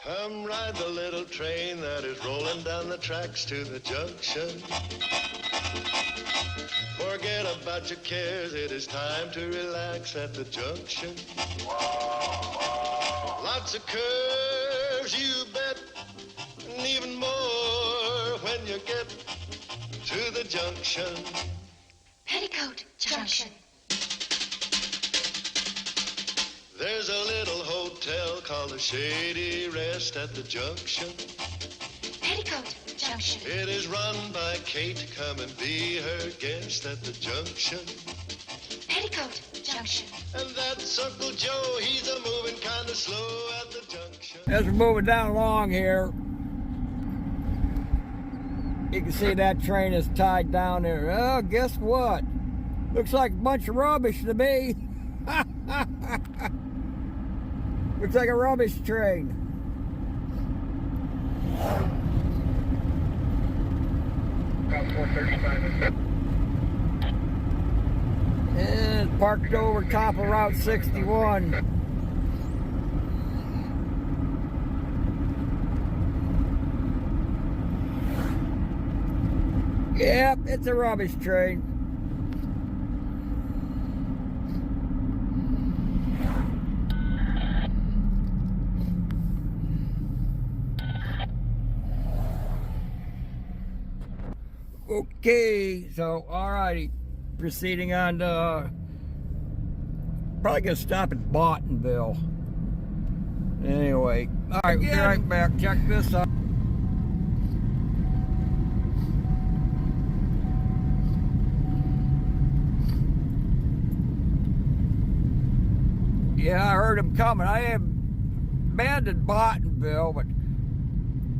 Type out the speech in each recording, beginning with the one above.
Come ride the little train that is rolling down the tracks to the junction. Forget about your cares, it is time to relax at the junction. Lots of curves, you bet, and even more when you get to the junction. Petticoat Junction. There's a little hotel called the Shady Rest at the junction. Petticoat Junction. It is run by Kate. Come and be her guest at the junction. Petticoat Junction. And that's Uncle Joe. He's a moving kind of slow at the junction. As we're moving down along here, you can see that train is tied down there. Oh, guess what? Looks like a bunch of rubbish to me. Looks like a rubbish train. And it's parked over top of Route 61. Yep, it's a rubbish train. Okay, so alrighty, proceeding on to probably gonna stop at Bottonville. Anyway, alright, we'll be right back. Check this out. Yeah, I heard him coming. I have abandoned Bottonville, but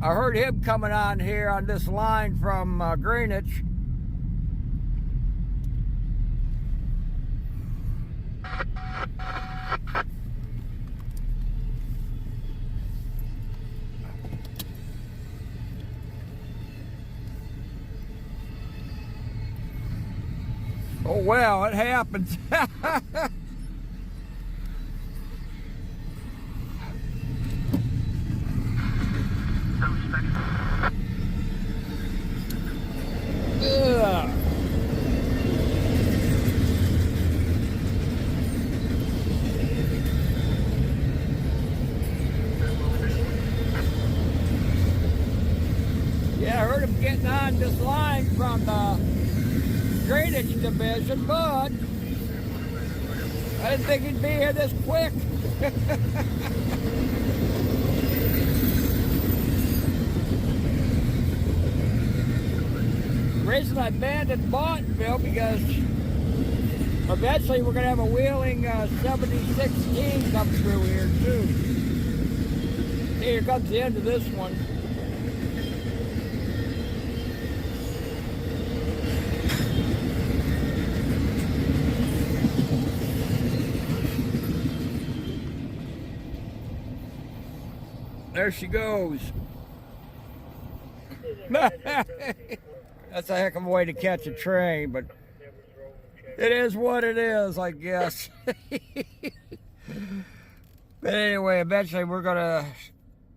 I heard him coming on here on this line from Greenwich. Oh well, it happens. Yeah, I heard him getting on this line from the Greenwich division, but I didn't think he'd be here this quick. The reason I abandoned Bottonville because eventually we're going to have a Wheeling 7016 come through here too. Here comes the end of this one. There she goes. That's a heck of a way to catch a train, but it is what it is, I guess. But anyway, eventually we're going to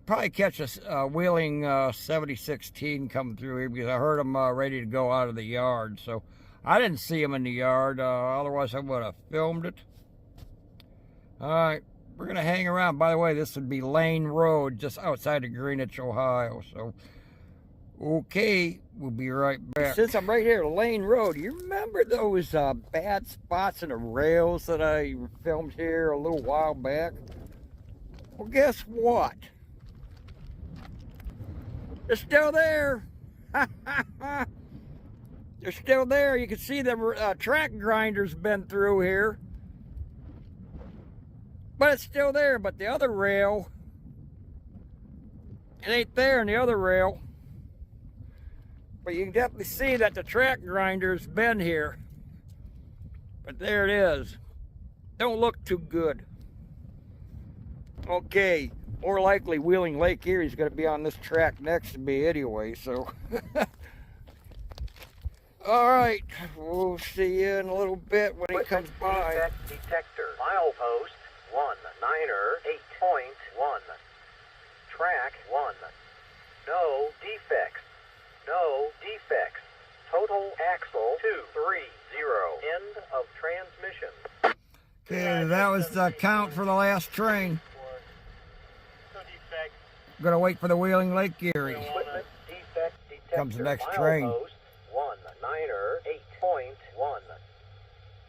probably catch a Wheeling 7016 coming through here because I heard them ready to go out of the yard. So I didn't see them in the yard, otherwise I would have filmed it. All right. We're going to hang around. By the way, this would be Lane Road, just outside of Greenwich, Ohio. So, okay, we'll be right back. Since I'm right here, Lane Road, you remember those bad spots in the rails that I filmed here a little while back? Well, guess what? They're still there. They're still there. You can see the track grinder's been through here. But it's still there, but the other rail, it ain't there in the other rail. But you can definitely see that the track grinder's been here. But there it is. Don't look too good. Okay, more likely Wheeling Lake Erie's going to be on this track next to me anyway, so. Alright, we'll see you in a little bit when he comes by. Detector, milepost 19er 8.1. Track count for the last train. No defect. Gonna wait for the Wheeling Lake Erie. Equipment defect detector. Comes the next train. Milepost 198.1.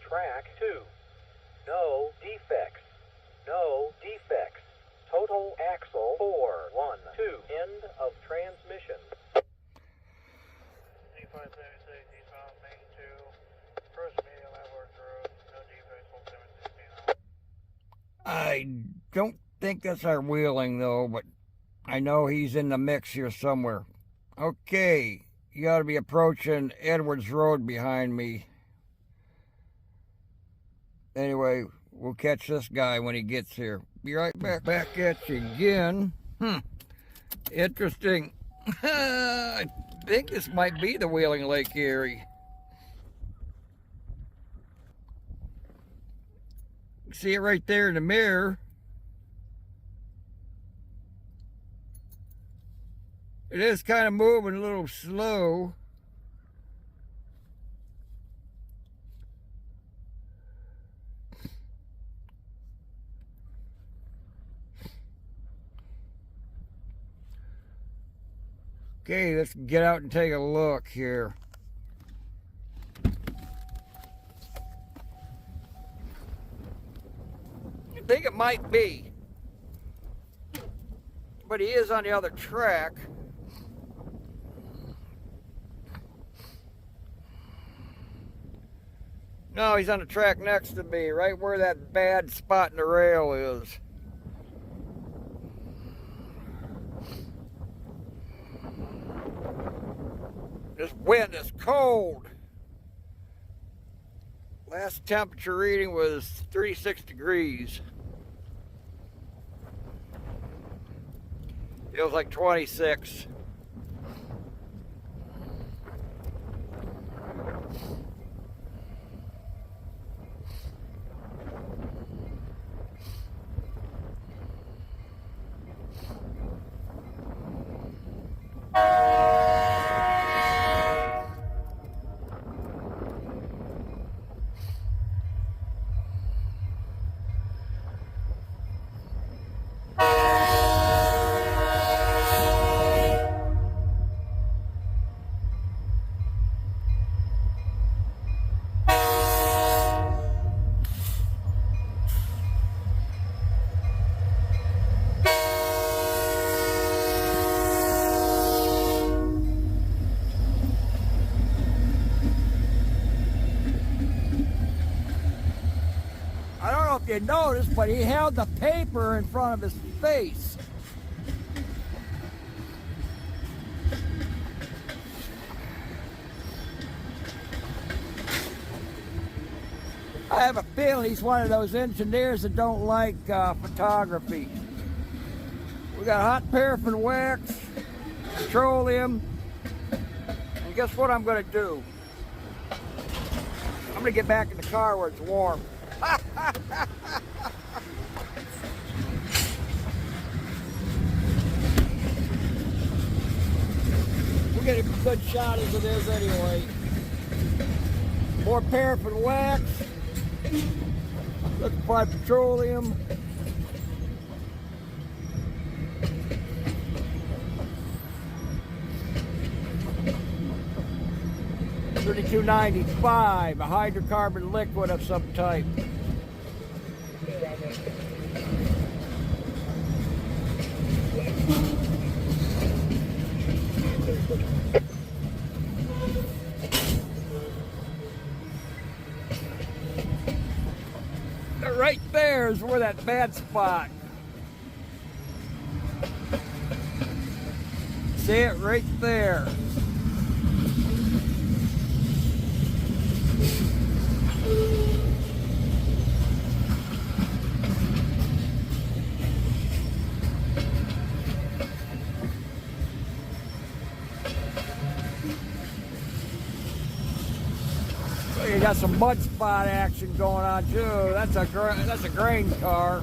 Track 2. No defects. No defects. Total axle 412. End of transmission. D576, eastbound Main 2. First medium Edward Road. No defects, 1716. I don't think that's our Wheeling though, but I know he's in the mix here somewhere. Okay, you ought to be approaching Edwards Road behind me. Anyway, we'll catch this guy when he gets here. Be right back at you again. Interesting. I think this might be the Wheeling Lake Erie. See it right there in the mirror. It is kind of moving a little slow. Okay, let's get out and take a look here. I think it might be. But he is on the other track. No, he's on the track next to me, right where that bad spot in the rail is. This wind is cold. Last temperature reading was 36 degrees. Feels like 26. You noticed, but he held the paper in front of his face. I have a feeling he's one of those engineers that don't like photography. We got hot paraffin wax, petroleum, and guess what I'm going to do? I'm going to get back in the car where it's warm. We'll get a good shot as it is anyway. More paraffin wax. Liquefied petroleum. $32.95, a hydrocarbon liquid of some type. Right there is where that bad spot. See it right there. You got some mud spot action going on too. That's a grain car.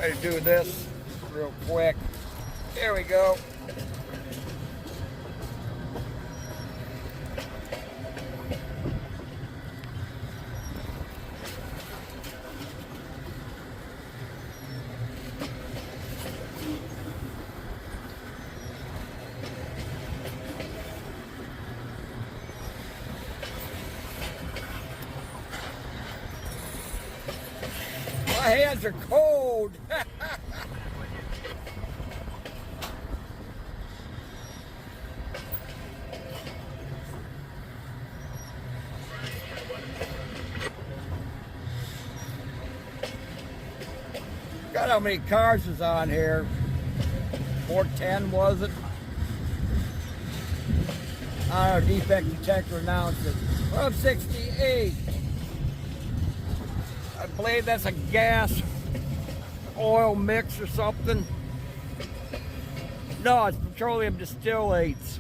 Try to do this real quick. There we go. My hands are cold. Got how many cars is on here? 410 was it? I don't know, defect detector announced it. 1268. I believe that's a gas oil mix or something. No, it's petroleum distillates.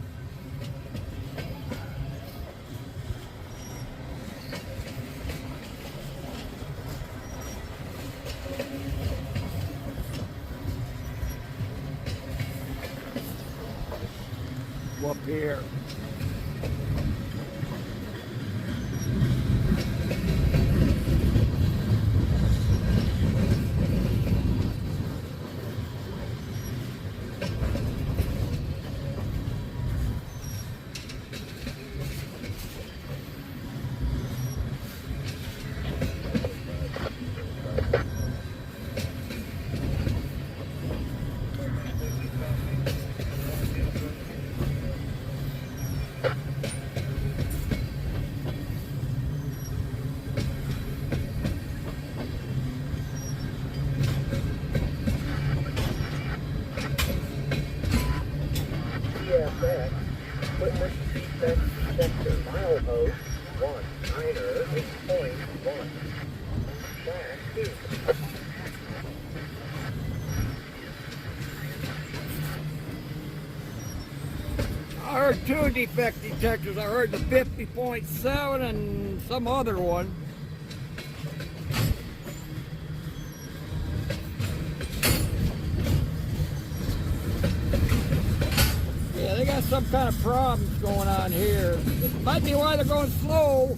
Up here. CSX, equipment defect detector, milepost 198.1. Track 2. I heard two defect detectors. I heard the 50.7 and some other one. Yeah, they got some kind of problems going on here. It might be why they're going slow.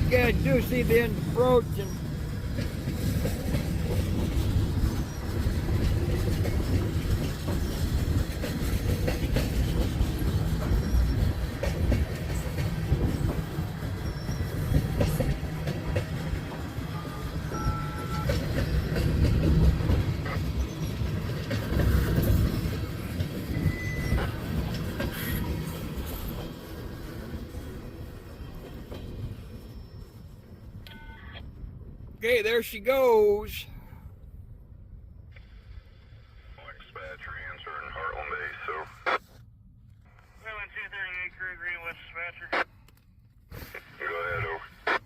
Yeah, I do see the end approaching. Okay, there she goes. Dispatcher answering Heartland Base, so. 7238 Crew Green West Dispatcher. Go ahead, over.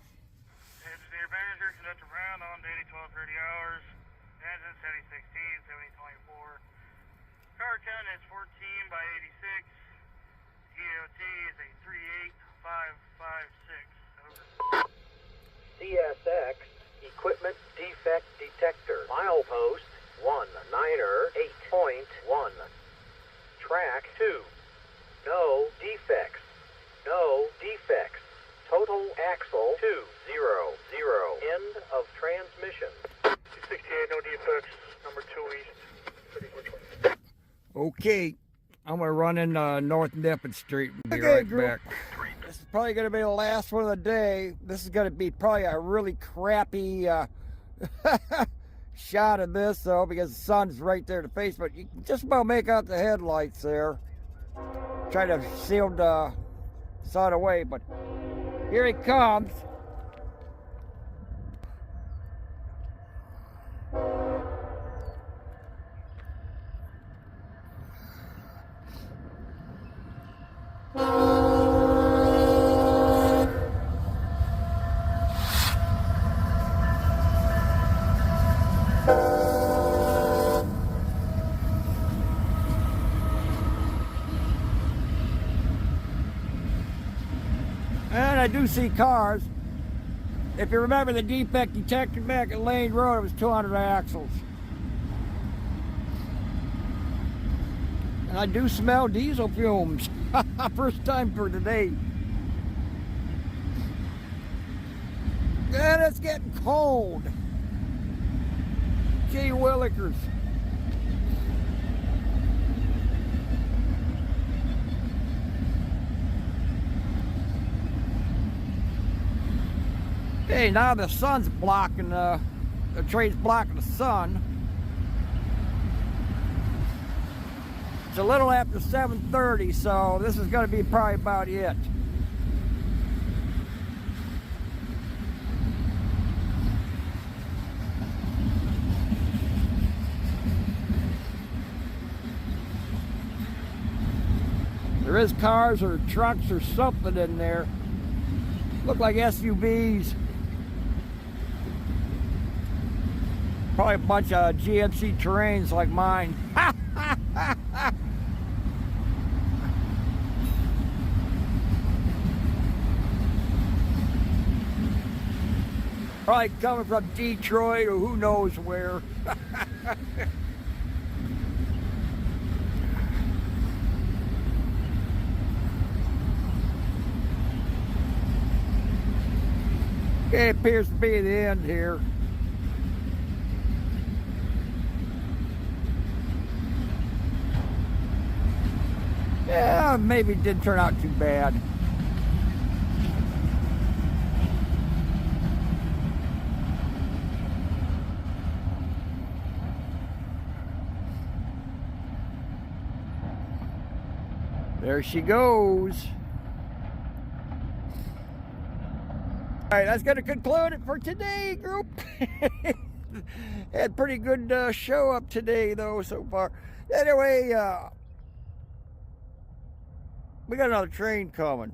Engineer manager, conduct a round on daily 12:30 hours. Engine 7016, 7024. Car count is 14 by 86. EOT is a 38556. Over. CSX, equipment defect detector, milepost 198.1. Track 2. No defects. No defects. Total axle 200. End of transmission. 268, no defects. Number 2 east. Okay, I'm gonna run in North Nippon Street and be right back. This is probably gonna be the last one of the day. This is gonna be probably a really crappy shot of this though, because the sun's right there to face, but you can just about make out the headlights there. Try to shield the sun away, but here he comes. I do see cars. If you remember the defect detected back at Lane Road, it was 200 axles. And I do smell diesel fumes. First time for today. And it's getting cold. Gee willikers. Okay, now the sun's blocking, the train's blocking the sun. It's a little after 7:30, so this is going to be probably about it. There is cars or trucks or something in there. Look like SUVs. Probably a bunch of GMC Terrains like mine. Probably coming from Detroit or who knows where. Okay, it appears to be the end here. Yeah, maybe it didn't turn out too bad. There she goes. All right, that's going to conclude it for today, group. Had pretty good show up today, though, so far. Anyway, we got another train coming.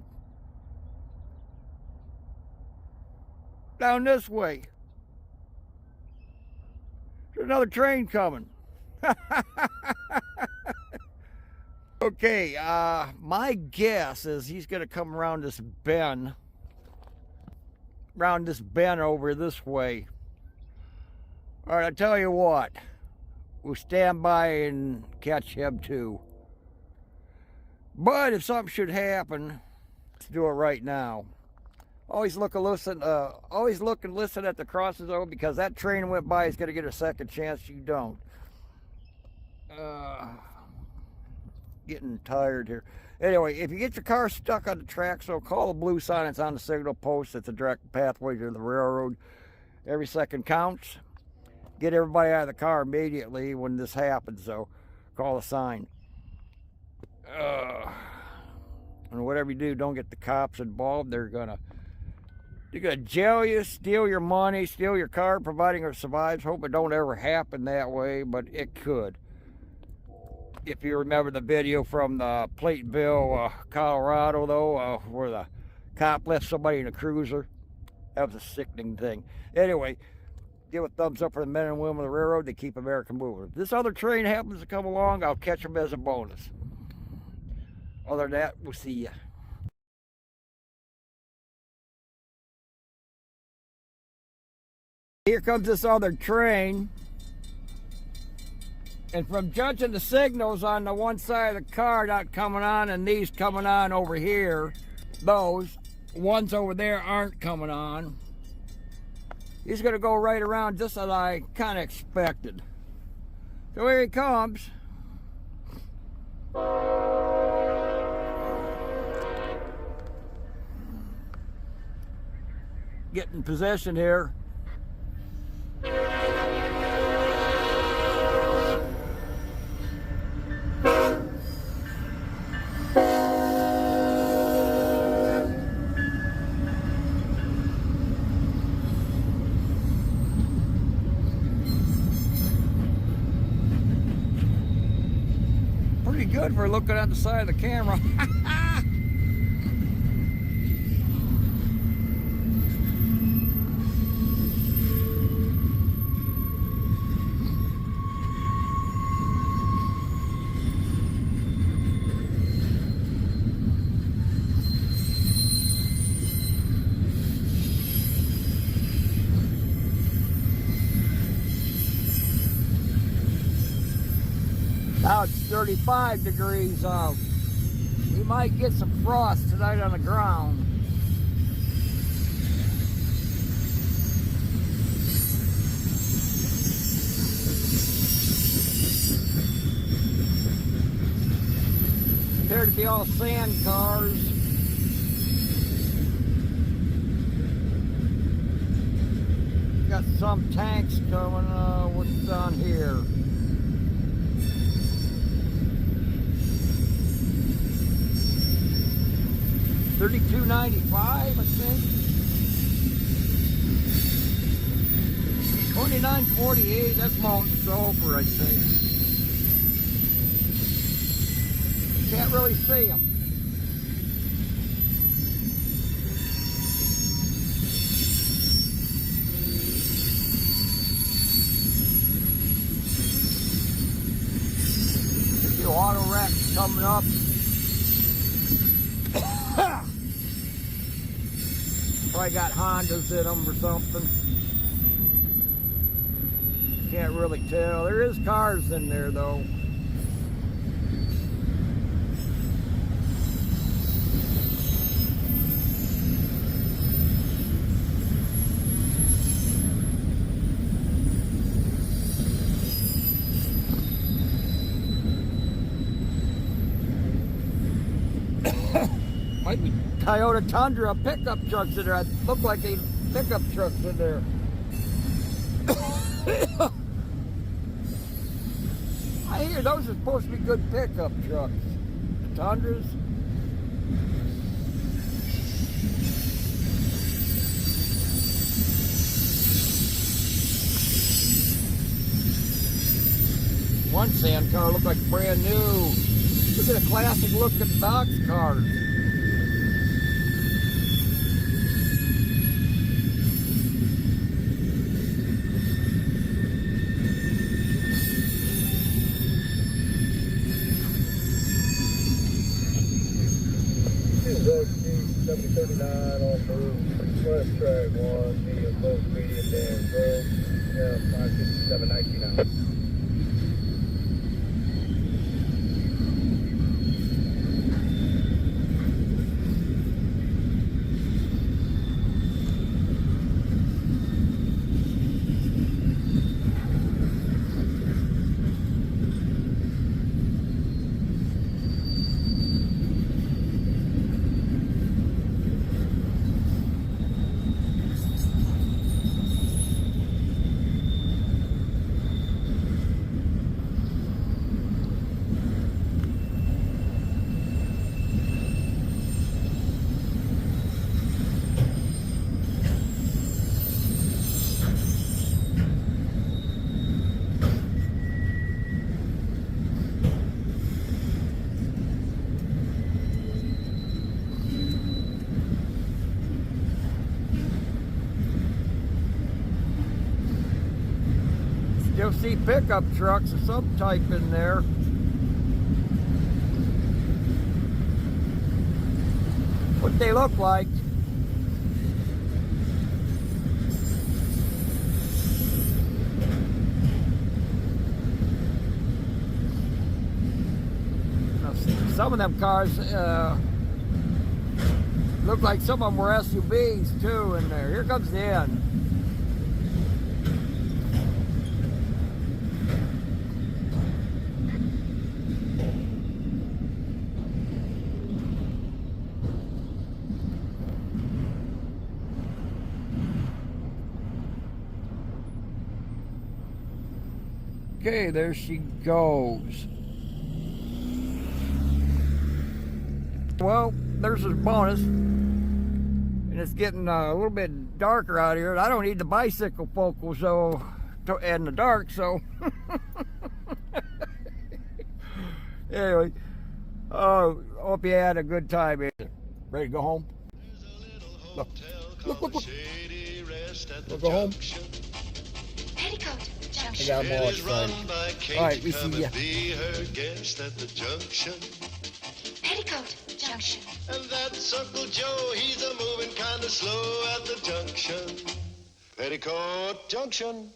Down this way. There's another train coming. Okay, my guess is he's going to come around this bend. Around this bend over this way. All right, I tell you what. We'll stand by and catch him too. But if something should happen, let's do it right now. Always look and listen at the crosses though, because that train went by is going to get a second chance. You don't. Getting tired here. Anyway, if you get your car stuck on the track, so call the blue sign that's on the signal post. It's a direct pathway to the railroad. Every second counts. Get everybody out of the car immediately when this happens, so call the sign. And whatever you do, don't get the cops involved. They're gonna jail you, steal your money, steal your car, providing it survives. Hope it don't ever happen that way, but it could. If you remember the video from the Plateville, Colorado, though, where the cop left somebody in a cruiser, that was a sickening thing. Anyway, give a thumbs up for the men and women of the railroad. They keep America moving. If this other train happens to come along, I'll catch them as a bonus. Other than that, we'll see ya. Here comes this other train. And from judging the signals on the one side of the car not coming on and these coming on over here, those ones over there aren't coming on. He's going to go right around just as I kind of expected. So here he comes. Get in position here. Pretty good for looking at the side of the camera. Now it's 35 degrees out. We might get some frost tonight on the ground. Appear to be all sand cars. Got some tanks coming. What's on here? $32.95, I think. $29.48. That's Mountain Sulphur, I think. Can't really see them. The auto wreck's coming up. Probably got Hondas in them or something. Can't really tell. There is cars in there though. Might be Toyota Tundra pickup trucks in there. Look like they pickup trucks in there. I hear those are supposed to be good pickup trucks. The Tundras. One sand car looked like brand new. Look at the classic looking box cars. $70.39 on move, West Track 1, medium, both medium, Dan Road, yeah, $557.19. You'll see pickup trucks of some type in there. What they look like. Some of them cars look like some of them were SUVs too in there. Here comes the end. Okay, there she goes. Well, there's a bonus. And it's getting a little bit darker out here. I don't need the bicycle focal so in the dark, so anyway, hope you had a good time. Ready to go home? Look, look, look, look. We'll go home. Petticoat I Junction. got them all excited. All right, we see ya. Be her guest at the junction. Petticoat Junction. And that's Uncle Joe, he's a moving kind of slow at the junction. Petticoat Junction.